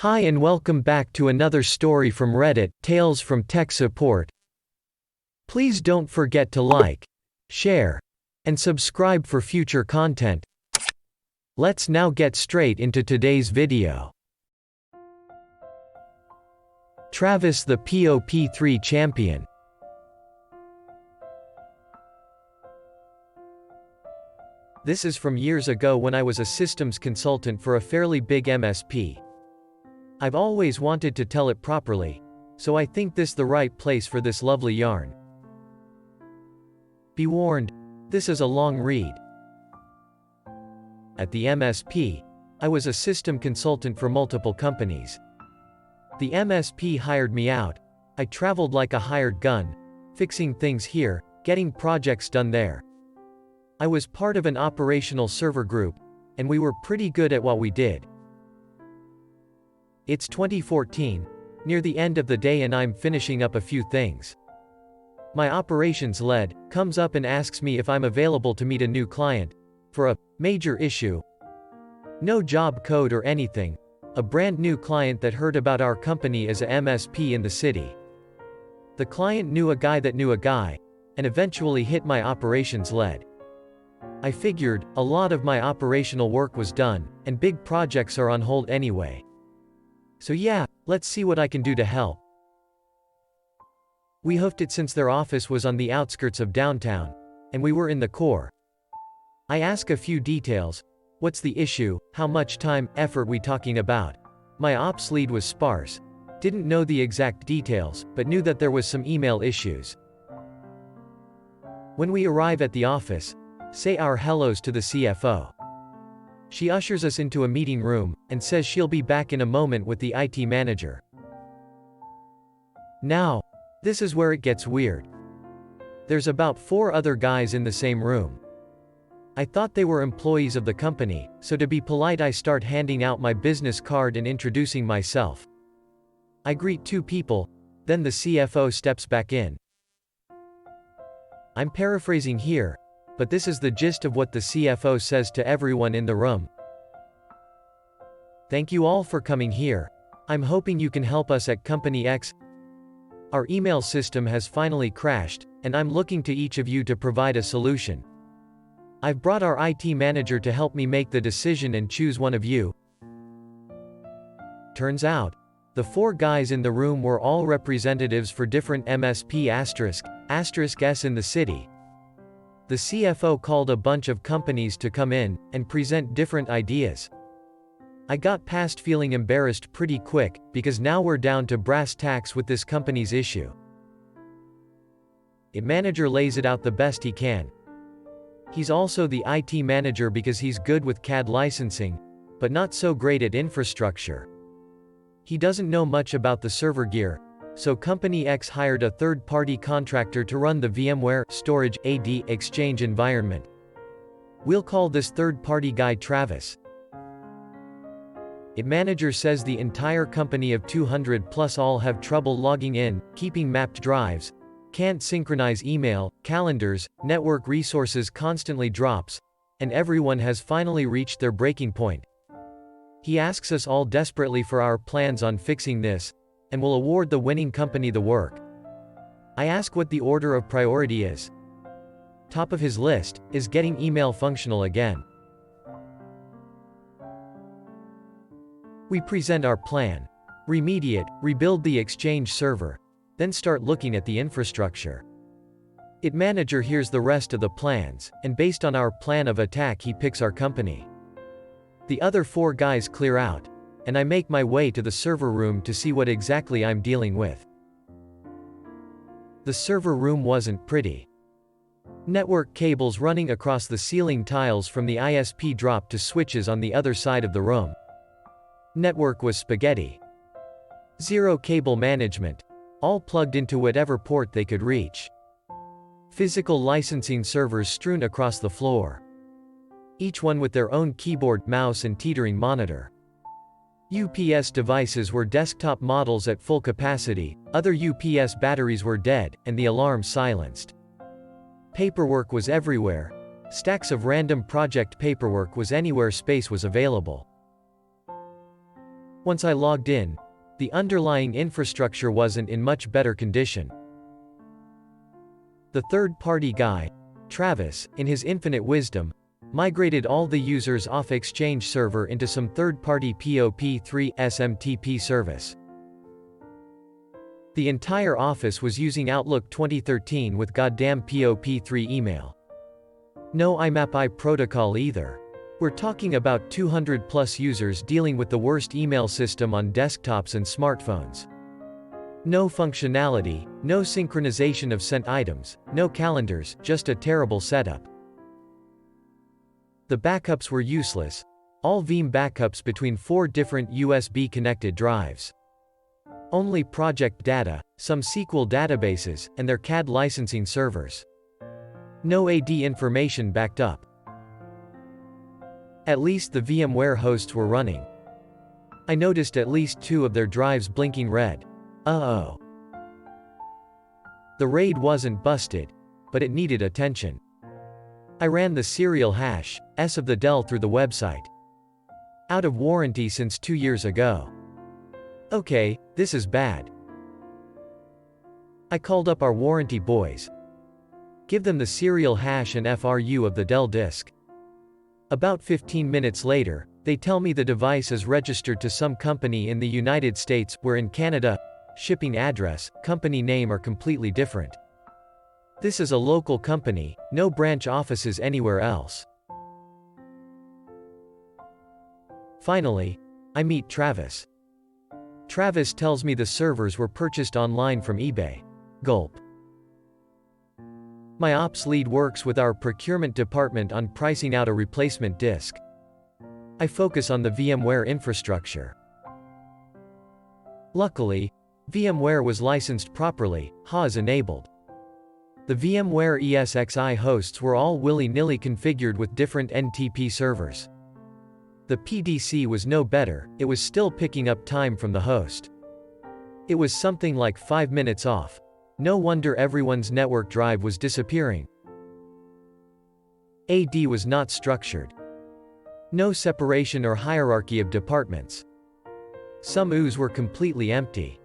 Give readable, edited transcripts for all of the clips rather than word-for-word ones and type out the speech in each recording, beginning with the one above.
Hi and welcome back to another story from Reddit, Tales from Tech Support. Please don't forget to like, share, and subscribe for future content. Let's now get straight into today's video. Travis the POP3 Champion. This is from years ago when I was a systems consultant for a fairly big MSP. I've always wanted to tell it properly, so I think this the right place for this lovely yarn. Be warned, this is a long read. At the MSP, I was a system consultant for multiple companies. The MSP hired me out. I traveled like a hired gun, fixing things here, getting projects done there. I was part of an operational server group, and we were pretty good at what we did. It's 2014, near the end of the day, and I'm finishing up a few things. My operations lead comes up and asks me if I'm available to meet a new client for a major issue. No job code or anything, a brand new client that heard about our company as a MSP in the city. The client knew a guy that knew a guy, and eventually hit my operations lead. I figured a lot of my operational work was done, and big projects are on hold anyway. So yeah, let's see what I can do to help. We hoofed it since their office was on the outskirts of downtown, and we were in the core. I ask a few details. What's the issue? How much time, effort we talking about? My ops lead was sparse. Didn't know the exact details, but knew that there was some email issues. When we arrive at the office, say our hellos to the CFO. She ushers us into a meeting room, and says she'll be back in a moment with the IT manager. Now, this is where it gets weird. There's about 4 other guys in the same room. I thought they were employees of the company, so to be polite I start handing out my business card and introducing myself. I greet 2 people, then the CFO steps back in. I'm paraphrasing here, but this is the gist of what the CFO says to everyone in the room. Thank you all for coming here. I'm hoping you can help us at Company X. Our email system has finally crashed, and I'm looking to each of you to provide a solution. I've brought our IT manager to help me make the decision and choose one of you. Turns out, the 4 guys in the room were all representatives for different MSP ***s in the city. The CFO called a bunch of companies to come in and present different ideas. I got past feeling embarrassed pretty quick, because now we're down to brass tacks with this company's issue. The manager lays it out the best he can. He's also the IT manager because he's good with CAD licensing, but not so great at infrastructure. He doesn't know much about the server gear, so Company X hired a third-party contractor to run the VMware Storage AD Exchange environment. We'll call this third-party guy Travis. It manager says the entire company of 200 plus all have trouble logging in, keeping mapped drives, can't synchronize email, calendars, network resources constantly drops, and everyone has finally reached their breaking point. He asks us all desperately for our plans on fixing this, and will award the winning company the work. I ask what the order of priority is. Top of his list is getting email functional again. We present our plan. Remediate, rebuild the Exchange server, then start looking at the infrastructure. IT manager hears the rest of the plans, and based on our plan of attack he picks our company. The other 4 guys clear out, and I make my way to the server room to see what exactly I'm dealing with. The server room wasn't pretty. Network cables running across the ceiling tiles from the ISP dropped to switches on the other side of the room. Network was spaghetti. Zero cable management, all plugged into whatever port they could reach. Physical licensing servers strewn across the floor. Each one with their own keyboard, mouse and teetering monitor. UPS devices were desktop models at full capacity, other UPS batteries were dead, and the alarm silenced. Paperwork was everywhere. Stacks of random project paperwork was anywhere space was available. Once I logged in, the underlying infrastructure wasn't in much better condition. The third-party guy, Travis, in his infinite wisdom, migrated all the users off Exchange server into some third-party POP3 SMTP service. The entire office was using Outlook 2013 with goddamn POP3 email. No IMAP protocol either. We're talking about 200 plus users dealing with the worst email system on desktops and smartphones. No functionality, no synchronization of sent items, no calendars, just a terrible setup. The backups were useless, all Veeam backups between 4 different USB-connected drives. Only project data, some SQL databases, and their CAD licensing servers. No AD information backed up. At least the VMware hosts were running. I noticed at least 2 of their drives blinking red. Uh-oh. The RAID wasn't busted, but it needed attention. I ran the serial hash, S of the Dell through the website. Out of warranty since 2 years ago. Okay, this is bad. I called up our warranty boys. Give them the serial hash and FRU of the Dell disk. About 15 minutes later, they tell me the device is registered to some company in the United States, where in Canada, shipping address, company name are completely different. This is a local company, no branch offices anywhere else. Finally, I meet Travis. Travis tells me the servers were purchased online from eBay. Gulp. My ops lead works with our procurement department on pricing out a replacement disk. I focus on the VMware infrastructure. Luckily, VMware was licensed properly, HA's enabled. The VMware ESXi hosts were all willy-nilly configured with different NTP servers. The PDC was no better, it was still picking up time from the host. It was something like 5 minutes off. No wonder everyone's network drive was disappearing. AD was not structured. No separation or hierarchy of departments. Some OUs were completely empty.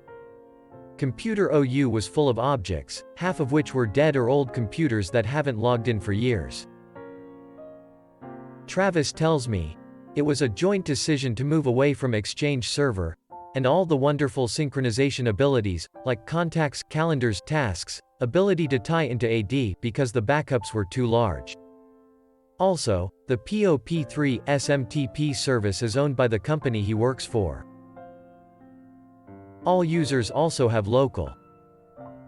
Computer OU was full of objects, half of which were dead or old computers that haven't logged in for years. Travis tells me, it was a joint decision to move away from Exchange server, and all the wonderful synchronization abilities, like contacts, calendars, tasks, ability to tie into AD because the backups were too large. Also, the POP3 SMTP service is owned by the company he works for. All users also have local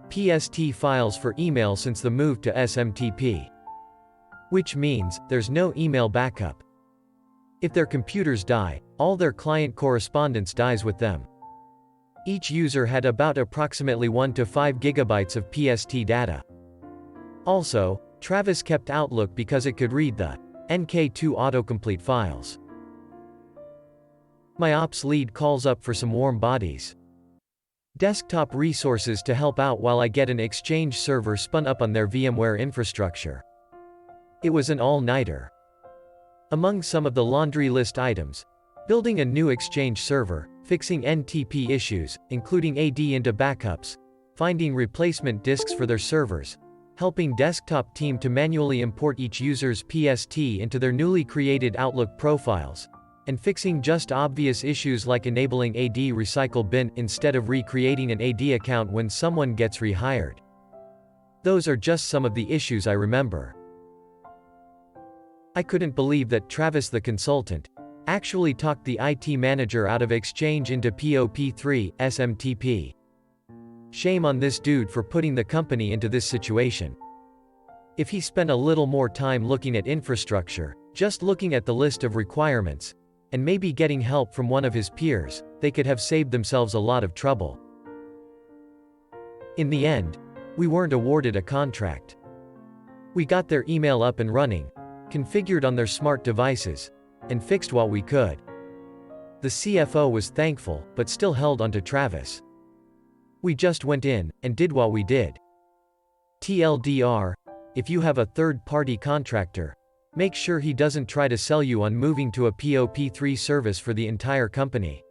PST files for email since the move to SMTP. Which means, there's no email backup. If their computers die, all their client correspondence dies with them. Each user had about approximately 1 to 5 gigabytes of PST data. Also, Travis kept Outlook because it could read the NK2 autocomplete files. My ops lead calls up for some warm bodies. Desktop resources to help out while I get an Exchange server spun up on their VMware infrastructure. It was an all-nighter. Among some of the laundry list items, building a new Exchange server, fixing NTP issues, including AD into backups, finding replacement disks for their servers, helping desktop team to manually import each user's PST into their newly created Outlook profiles, and fixing just obvious issues like enabling AD recycle bin instead of recreating an AD account when someone gets rehired. Those are just some of the issues I remember. I couldn't believe that Travis the consultant actually talked the IT manager out of Exchange into POP3 SMTP. Shame on this dude for putting the company into this situation. If he spent a little more time looking at infrastructure, just looking at the list of requirements, and maybe getting help from one of his peers, they could have saved themselves a lot of trouble. In the end, we weren't awarded a contract. We got their email up and running, configured on their smart devices, and fixed what we could. The CFO was thankful, but still held onto Travis. We just went in, and did what we did. TLDR, if you have a third-party contractor, make sure he doesn't try to sell you on moving to a POP3 service for the entire company.